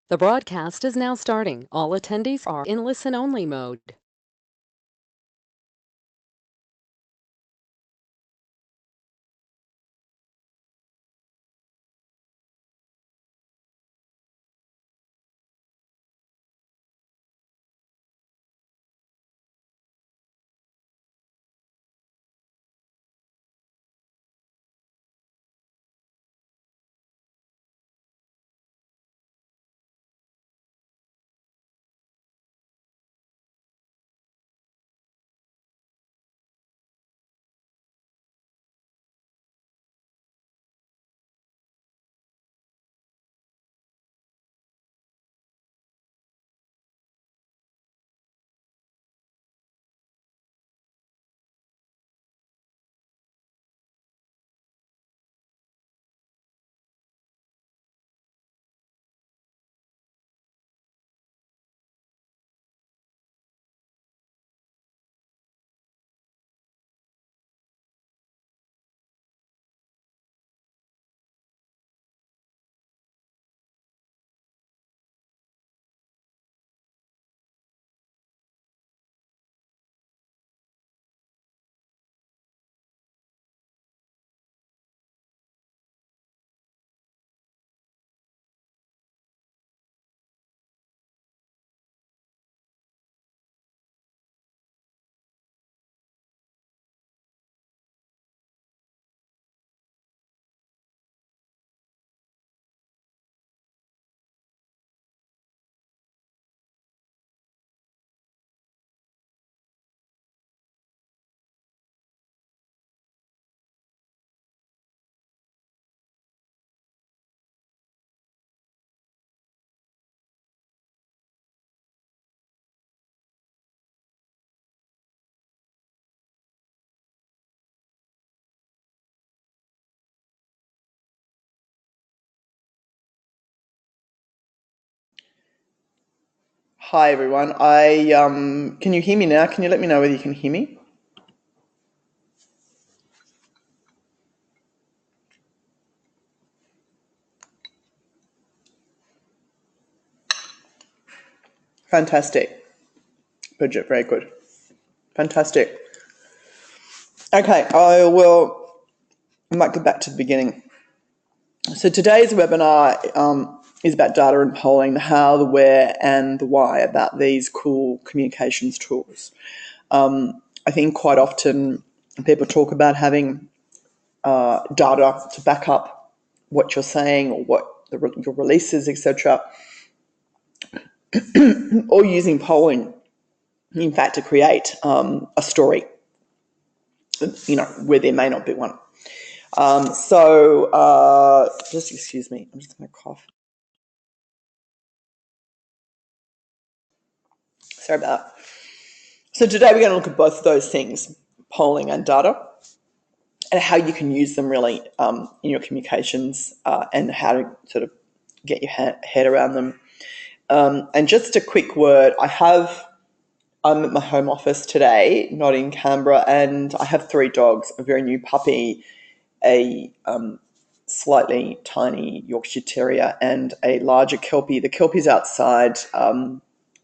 The broadcast is now starting. All attendees are in listen-only mode. Hi everyone. Can you hear me now? Can you let me know whether you can hear me? Fantastic. Bridget, very good. Fantastic. Okay, I might go back to the beginning. So today's webinar is about data and polling, the how, the where, and the why about these cool communications tools. I think quite often people talk about having data to back up what you're saying or what your releases, etc., or using polling, in fact, to create a story, where there may not be one. Just excuse me, I'm just going to cough. Sorry about that. So today we're going to look at both of those things, polling and data, and how you can use them really in your communications and how to sort of get your head around them. And just a quick word, I'm at my home office today, not in Canberra, and I have 3 dogs, a very new puppy, a slightly tiny Yorkshire Terrier, and a larger Kelpie. The Kelpie's outside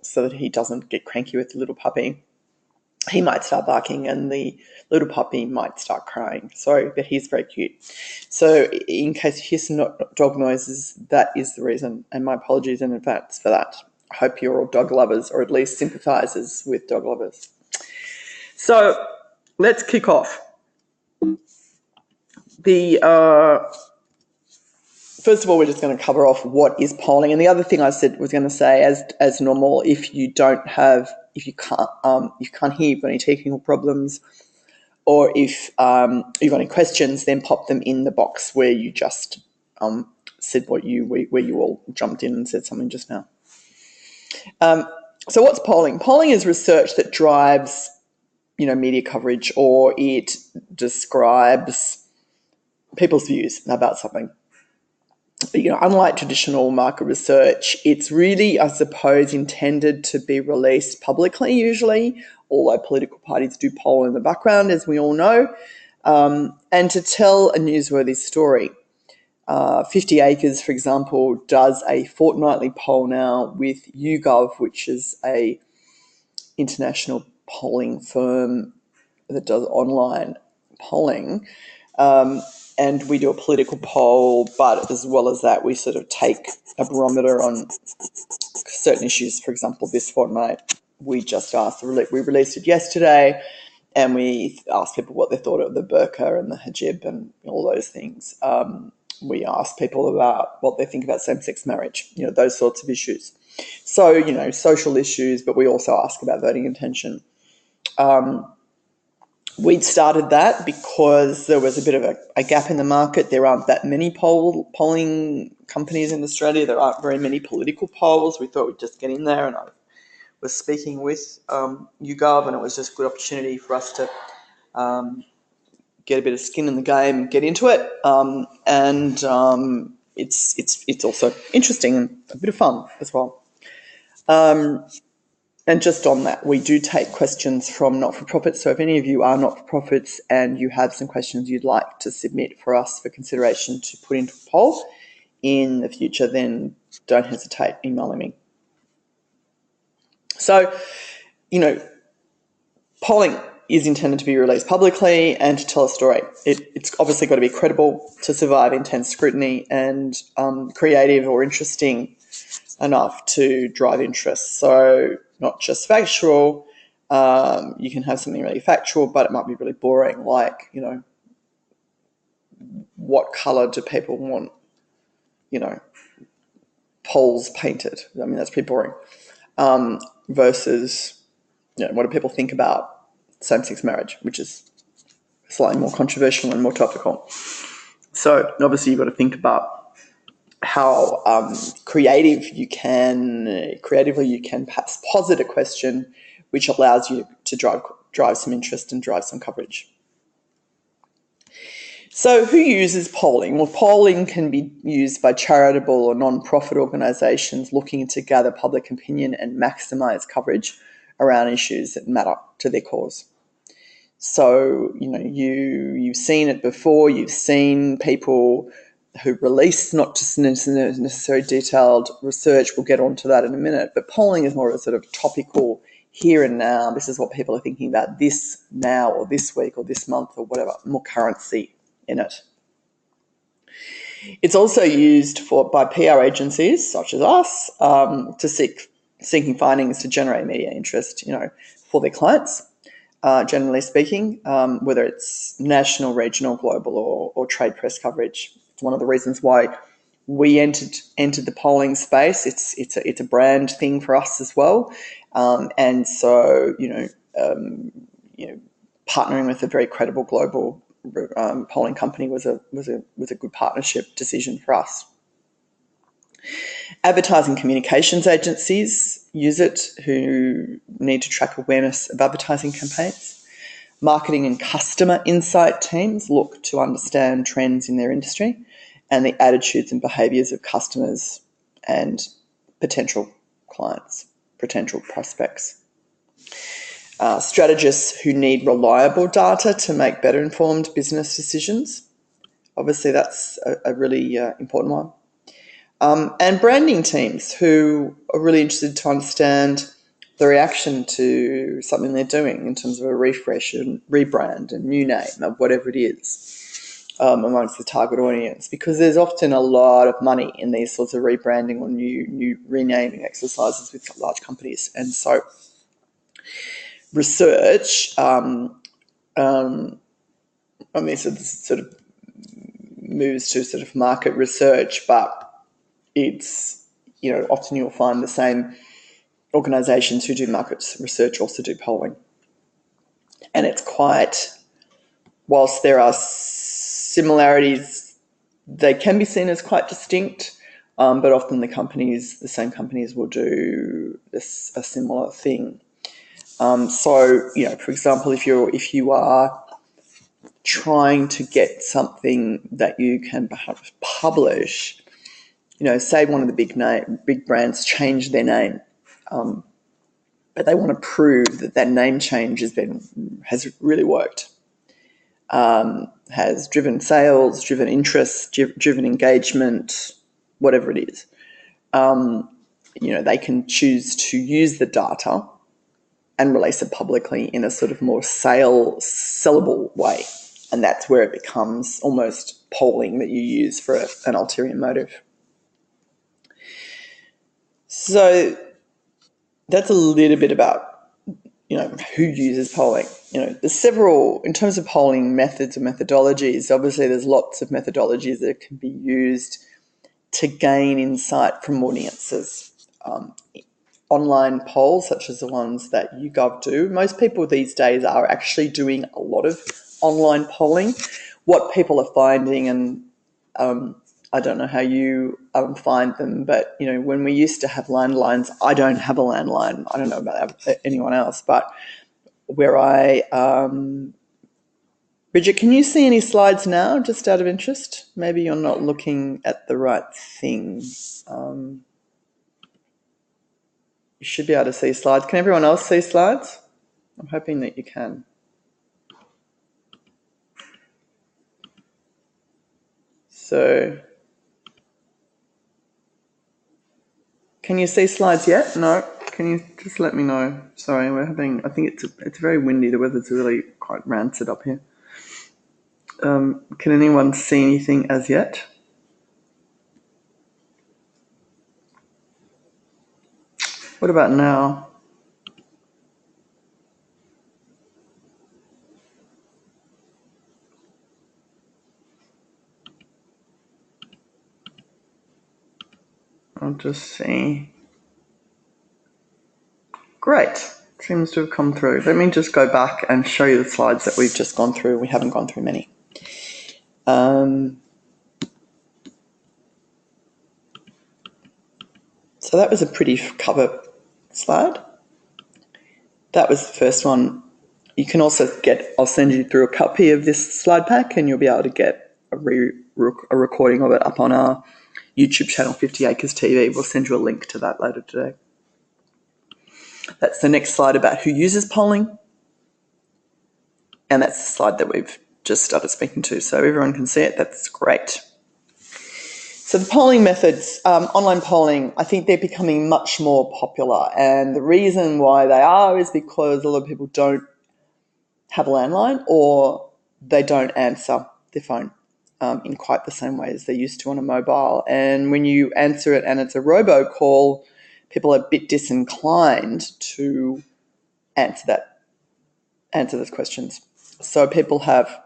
so that he doesn't get cranky with the little puppy. He might start barking and the little puppy might start crying. Sorry, but he's very cute. So in case you hear some dog noises, that is the reason, and my apologies in advance for that. I hope you're all dog lovers, or at least sympathisers with dog lovers. So let's kick off. First of all, we're just going to cover off what is polling, and the other thing I said was going to say, as normal, if you can't hear, you've got any technical problems, or if you've got any questions, then pop them in the box where you just said where you all jumped in and said something just now. So what's polling? Polling is research that drives, media coverage, or it describes people's views about something. Unlike traditional market research, it's really, I suppose, intended to be released publicly usually, although political parties do poll in the background, as we all know, and to tell a newsworthy story. 50 Acres, for example, does a fortnightly poll now with YouGov, which is a international polling firm that does online polling. And we do a political poll, but as well as that, we sort of take a barometer on certain issues. For example, this fortnight, we just asked, we released it yesterday, and we asked people what they thought of the burqa and the hijab and all those things. We asked people about what they think about same-sex marriage, those sorts of issues. So, social issues, but we also ask about voting intention. We'd started that because there was a bit of a gap in the market. There aren't that many polling companies in Australia. There aren't very many political polls. We thought we'd just get in there, and I was speaking with YouGov, and it was just a good opportunity for us to get a bit of skin in the game, get into it, and it's also interesting and a bit of fun as well. And just on that, we do take questions from not-for-profits. So if any of you are not-for-profits and you have some questions you'd like to submit for us for consideration to put into a poll in the future, then don't hesitate emailing me. So, polling is intended to be released publicly and to tell a story. It's obviously got to be credible to survive intense scrutiny, and creative or interesting enough to drive interest. So not just factual. You can have something really factual, but it might be really boring, like, what colour do people want, poles painted? I mean, that's pretty boring. Versus, what do people think about same-sex marriage, which is slightly more controversial and more topical. So obviously you've got to think about how creatively you can perhaps posit a question which allows you to drive some interest and drive some coverage. So who uses polling? Well, polling can be used by charitable or non-profit organisations looking to gather public opinion and maximise coverage around issues that matter to their cause. So, you've seen it before. You've seen people who release not just necessarily detailed research. We'll get onto that in a minute. But polling is more of a sort of topical here and now. This is what people are thinking about this now or this week or this month or whatever, more currency in it. It's also used by PR agencies such as us to seeking findings to generate media interest, for their clients. Generally speaking, whether it's national, regional, global, or trade press coverage. It's one of the reasons why we entered the polling space. It's a brand thing for us as well, and so partnering with a very credible global polling company was a good partnership decision for us. Advertising communications agencies use it, who need to track awareness of advertising campaigns. Marketing and customer insight teams look to understand trends in their industry and the attitudes and behaviours of customers and potential clients, potential prospects. Strategists who need reliable data to make better informed business decisions. Obviously, that's a really important one. And branding teams who are really interested to understand the reaction to something they're doing in terms of a refresh and rebrand and new name of whatever it is amongst the target audience, because there's often a lot of money in these sorts of rebranding or new renaming exercises with large companies. And so research, this sort of moves to sort of market research, but it's, often you'll find the same organisations who do market research also do polling. And it's whilst there are similarities, they can be seen as quite distinct, but often the same companies will do a similar thing. For example, if you are trying to get something that you can perhaps publish, say one of the big brands change their name, but they want to prove that name change has really worked. has driven sales, driven interest, driven engagement, whatever it is. They can choose to use the data and release it publicly in a sort of more sellable way. And that's where it becomes almost polling that you use for an ulterior motive. So that's a little bit about, who uses polling. There's several, in terms of polling methods or methodologies, obviously there's lots of methodologies that can be used to gain insight from audiences. Online polls, such as the ones that YouGov do, most people these days are actually doing a lot of online polling. What people are finding, and I don't know how you find them, but, when we used to have landlines, I don't have a landline. I don't know about anyone else, but where Bridget, can you see any slides now, just out of interest? Maybe you're not looking at the right thing. You should be able to see slides. Can everyone else see slides? I'm hoping that you can. So, can you see slides yet? No. Can you just let me know? Sorry, I think it's very windy. The weather's really quite rancid up here. Can anyone see anything as yet? What about now? I'll just see. Great. Seems to have come through. Let me just go back and show you the slides that we've just gone through. We haven't gone through many. So that was a pretty cover slide. That was the first one. You can also I'll send you through a copy of this slide pack, and you'll be able to get a recording of it up on our YouTube channel, 50 Acres TV. We'll send you a link to that later today. That's the next slide about who uses polling. And that's the slide that we've just started speaking to. So everyone can see it. That's great. So the polling methods, online polling, I think they're becoming much more popular. And the reason why they are is because a lot of people don't have a landline, or they don't answer their phone in quite the same way as they used to on a mobile. And when you answer it and it's a robocall, people are a bit disinclined to answer those questions. So people have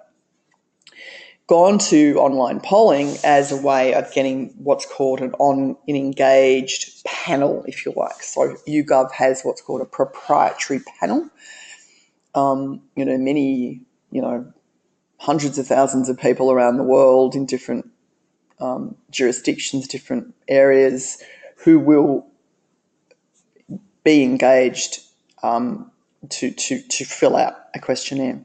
gone to online polling as a way of getting what's called an engaged panel, if you like. So YouGov has what's called a proprietary panel. Many, hundreds of thousands of people around the world in different jurisdictions, different areas, who will be engaged to fill out a questionnaire.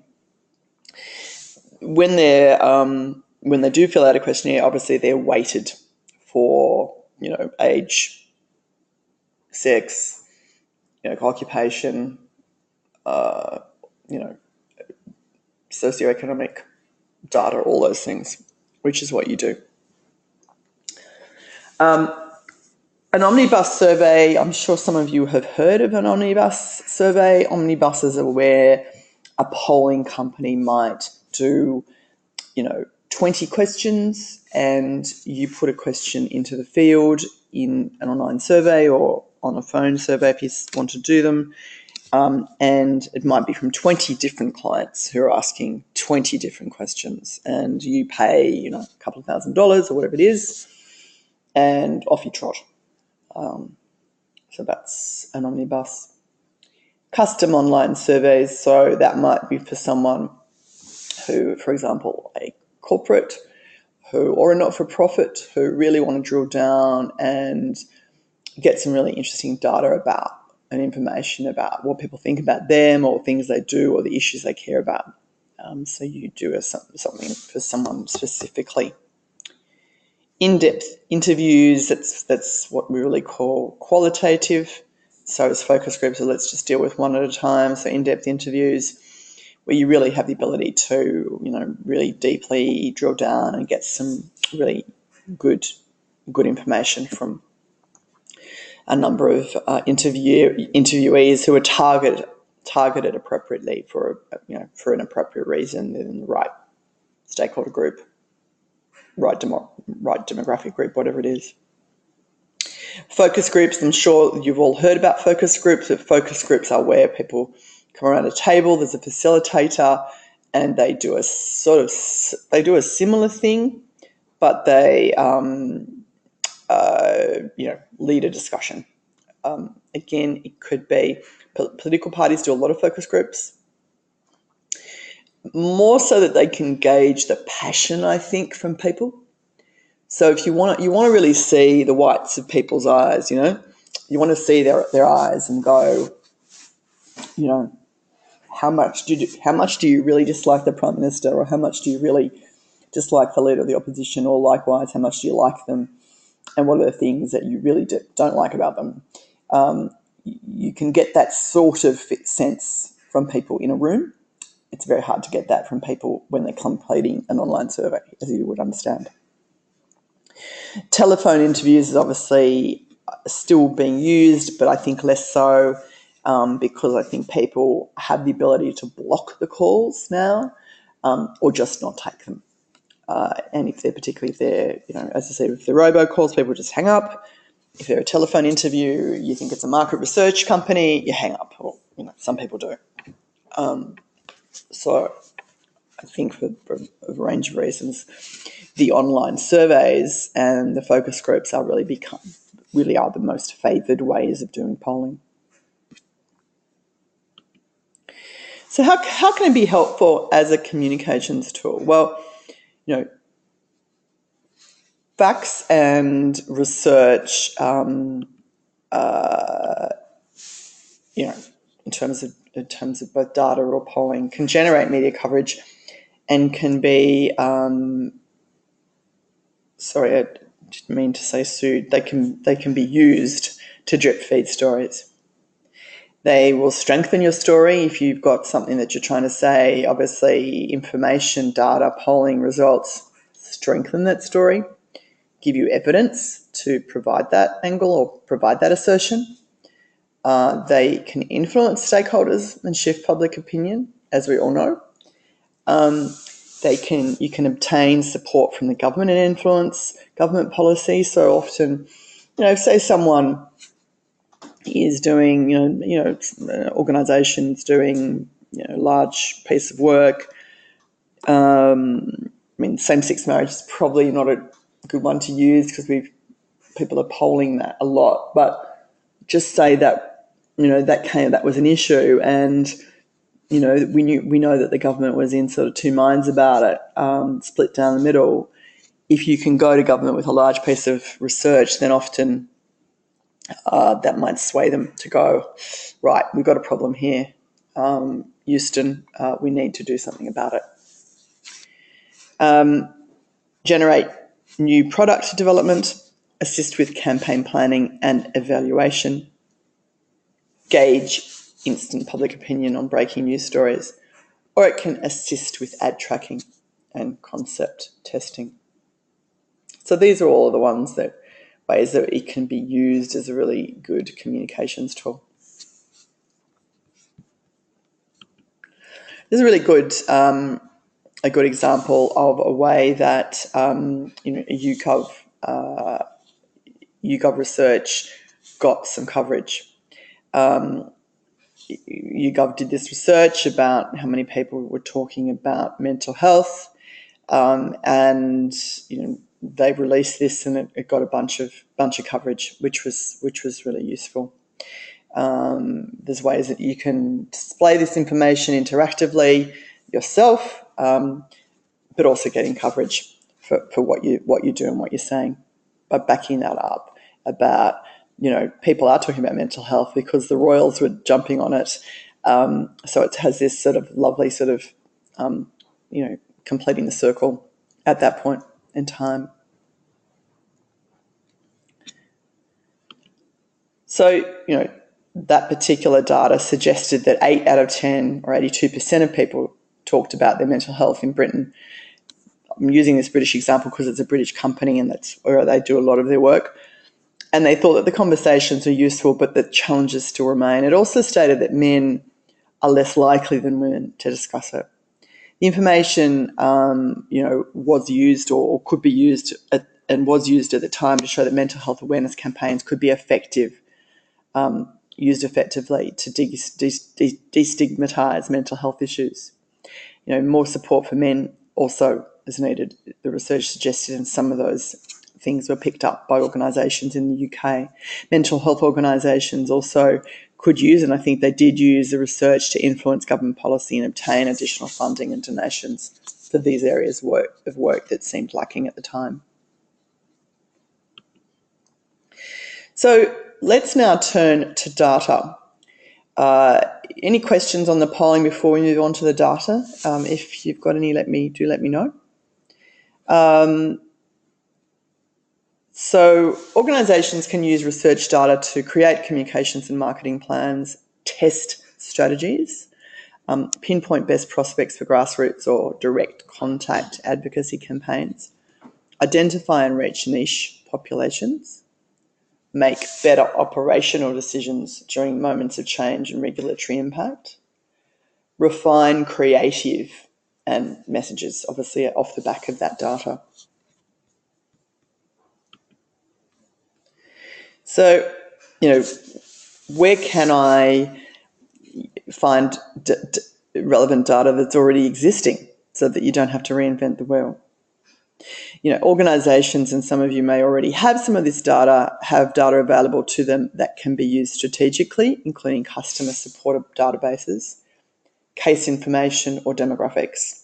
When they do fill out a questionnaire, obviously they're weighted for, age, sex, occupation, socioeconomic data, all those things, which is what you do. An omnibus survey, I'm sure some of you have heard of an omnibus survey. Omnibuses are where a polling company might do, 20 questions, and you put a question into the field in an online survey or on a phone survey if you want to do them. And it might be from 20 different clients who are asking 20 different questions, and you pay, a couple of $1,000s or whatever it is, and off you trot. So that's an omnibus. Custom online surveys, so that might be for someone who, for example, a corporate or a not-for-profit who really want to drill down and get some really interesting data about and information about what people think about them or things they do or the issues they care about. So you do something for someone specifically. In-depth interviews, that's what we really call qualitative. So as focus groups, so let's just deal with one at a time. So in-depth interviews where you really have the ability to, really deeply drill down and get some really good information from a number of interviewees who are targeted appropriately for an appropriate reason in the right stakeholder group, right demographic group, whatever it is. Focus groups, I'm sure you've all heard about focus groups, but focus groups are where people come around a table, there's a facilitator, and they do a similar thing, but they lead a discussion. Again, it could be political parties do a lot of focus groups, more so that they can gauge the passion, I think, from people. So if you want to really see the whites of people's eyes, you want to see their eyes and go, how much do you really dislike the Prime Minister, or how much do you really dislike the leader of the opposition, or likewise, how much do you like them, and what are the things that you really don't like about them? You can get that sort of sense from people in a room. It's very hard to get that from people when they're completing an online survey, as you would understand. Telephone interviews is obviously still being used, but I think less so, because I think people have the ability to block the calls now, or just not take them. And if they're, as I said, if they're robocalls, people just hang up. If they're a telephone interview, you think it's a market research company, you hang up, or some people do. So I think for a range of reasons, the online surveys and the focus groups are really are the most favoured ways of doing polling. So how can it be helpful as a communications tool? Well, facts and research, in terms of both data or polling, can generate media coverage and can be, sorry, I didn't mean to say sued. They can be used to drip feed stories. They will strengthen your story if you've got something that you're trying to say. Obviously, information, data, polling results strengthen that story, give you evidence to provide that angle or provide that assertion. They can influence stakeholders and shift public opinion, as we all know. You can obtain support from the government and influence government policy. So often, say someone is doing, organisations doing, large piece of work. Same-sex marriage is probably not a good one to use because people are polling that a lot. But just say that, that was an issue, and we know that the government was in sort of two minds about it, split down the middle. If you can go to government with a large piece of research, then often that might sway them to go, right, we've got a problem here. Euston, we need to do something about it. Generate new product development, assist with campaign planning and evaluation, gauge instant public opinion on breaking news stories, or it can assist with ad tracking and concept testing. So these are all of the ways that it can be used as a really good communications tool. This is a really good a good example of a way that YouGov research got some coverage. YouGov did this research about how many people were talking about mental health, and they released this, and it got a bunch of coverage, which was really useful. There's ways that you can display this information interactively yourself, but also getting coverage for what you do and what you're saying, by backing that up about, people are talking about mental health because the royals were jumping on it. So it has this sort of lovely sort of, completing the circle at that point in time. So, that particular data suggested that 8 out of 10 or 82% of people talked about their mental health in Britain. I'm using this British example because it's a British company and that's where they do a lot of their work. And they thought that the conversations are useful, but the challenges still remain. It also stated that men are less likely than women to discuss it. The information, was used or could be used and was used at the time to show that mental health awareness campaigns could be effective, used effectively to destigmatise mental health issues. More support for men also is needed. The research suggested in some of those things were picked up by organisations in the UK. Mental health organisations also could use, and I think they did use, the research to influence government policy and obtain additional funding and donations for these areas of work that seemed lacking at the time. So let's now turn to data. Any questions on the polling before we move on to the data? If you've got any, let me know. So organisations can use research data to create communications and marketing plans, test strategies, pinpoint best prospects for grassroots or direct contact advocacy campaigns, identify and reach niche populations, make better operational decisions during moments of change and regulatory impact, refine creative and messages, obviously off the back of that data. So, where can I find relevant data that's already existing so that you don't have to reinvent the wheel? Organisations, and some of you may already have some of this data, have data available to them that can be used strategically, including customer supported databases, case information, or demographics.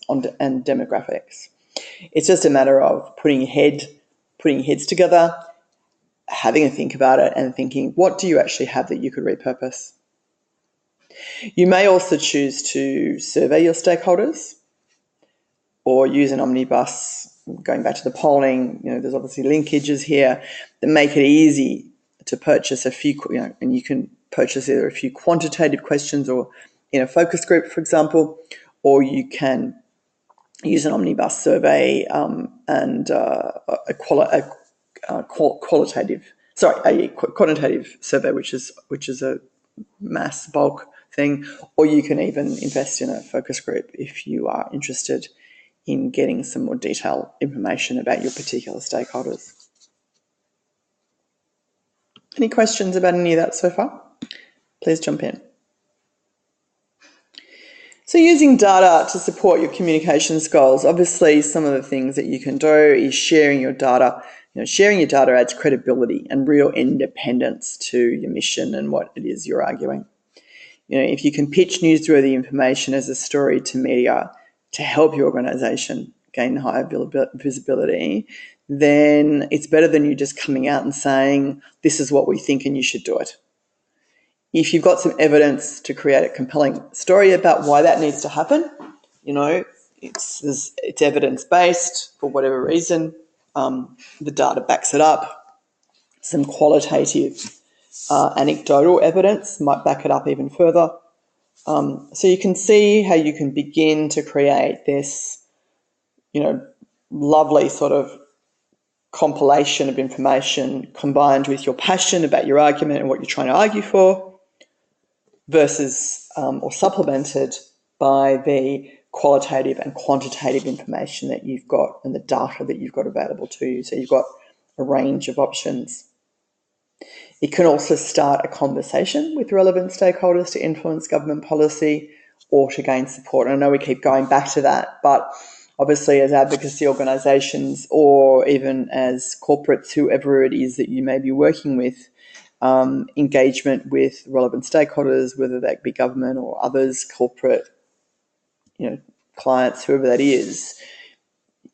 It's just a matter of putting heads together, having a think about it and thinking, what do you actually have that you could repurpose? You may also choose to survey your stakeholders or use an omnibus. Going back to the polling, there's obviously linkages here that make it easy to purchase a few, and you can purchase either a few quantitative questions or in a focus group, for example, or you can use an omnibus survey and a quantitative survey, which is a mass bulk thing, or you can even invest in a focus group if you are interested in getting some more detailed information about your particular stakeholders. Any questions about any of that so far? Please jump in. So using data to support your communications goals, obviously some of the things that you can do is sharing your data. Sharing your data adds credibility and real independence to your mission and what it is you're arguing. If you can pitch newsworthy information as a story to media to help your organisation gain higher visibility, then it's better than you just coming out and saying, this is what we think and you should do it. If you've got some evidence to create a compelling story about why that needs to happen, it's evidence-based for whatever reason, the data backs it up. Some qualitative anecdotal evidence might back it up even further. So you can see how you can begin to create this, lovely sort of compilation of information combined with your passion about your argument and what you're trying to argue for versus or supplemented by the qualitative and quantitative information that you've got and the data that you've got available to you. So you've got a range of options. It can also start a conversation with relevant stakeholders to influence government policy or to gain support. And I know we keep going back to that, but obviously as advocacy organisations or even as corporates, whoever it is that you may be working with, engagement with relevant stakeholders, whether that be government or others, corporate, clients, whoever that is,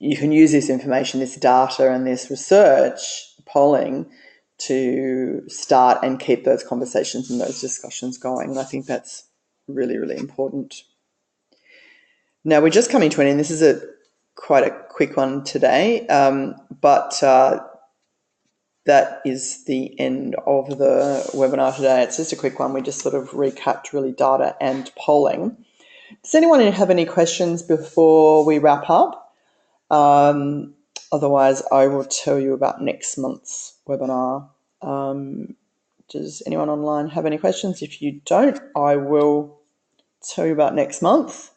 you can use this information, this data and this research, polling, to start and keep those conversations and those discussions going. And I think that's really, really important. Now, we're just coming to an end. This is quite a quick one today, but that is the end of the webinar today. It's just a quick one. We just sort of recapped really data and polling. Does anyone have any questions before we wrap up? Otherwise, I will tell you about next month's webinar. Does anyone online have any questions? If you don't, I will tell you about next month.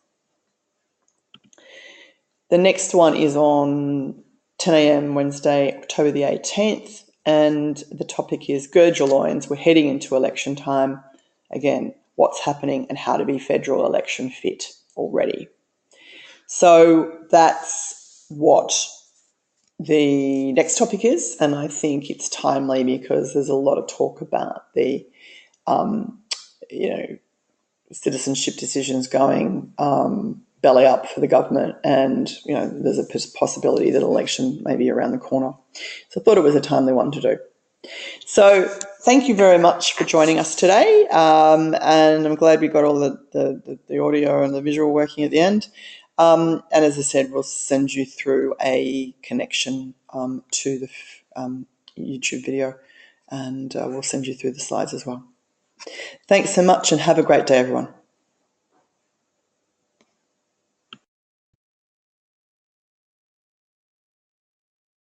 The next one is on 10 a.m. Wednesday, October the 18th, and the topic is Gird Your Loins. We're heading into election time. Again, what's happening and how to be federal election fit already. So that's what the next topic is, and I think it's timely because there's a lot of talk about the, citizenship decisions going belly up for the government, and there's a possibility that election may be around the corner. So I thought it was a timely one to do. So thank you very much for joining us today, and I'm glad we got all the audio and the visual working at the end. And as I said, we'll send you through a connection to the YouTube video, and we'll send you through the slides as well. Thanks so much and have a great day, everyone.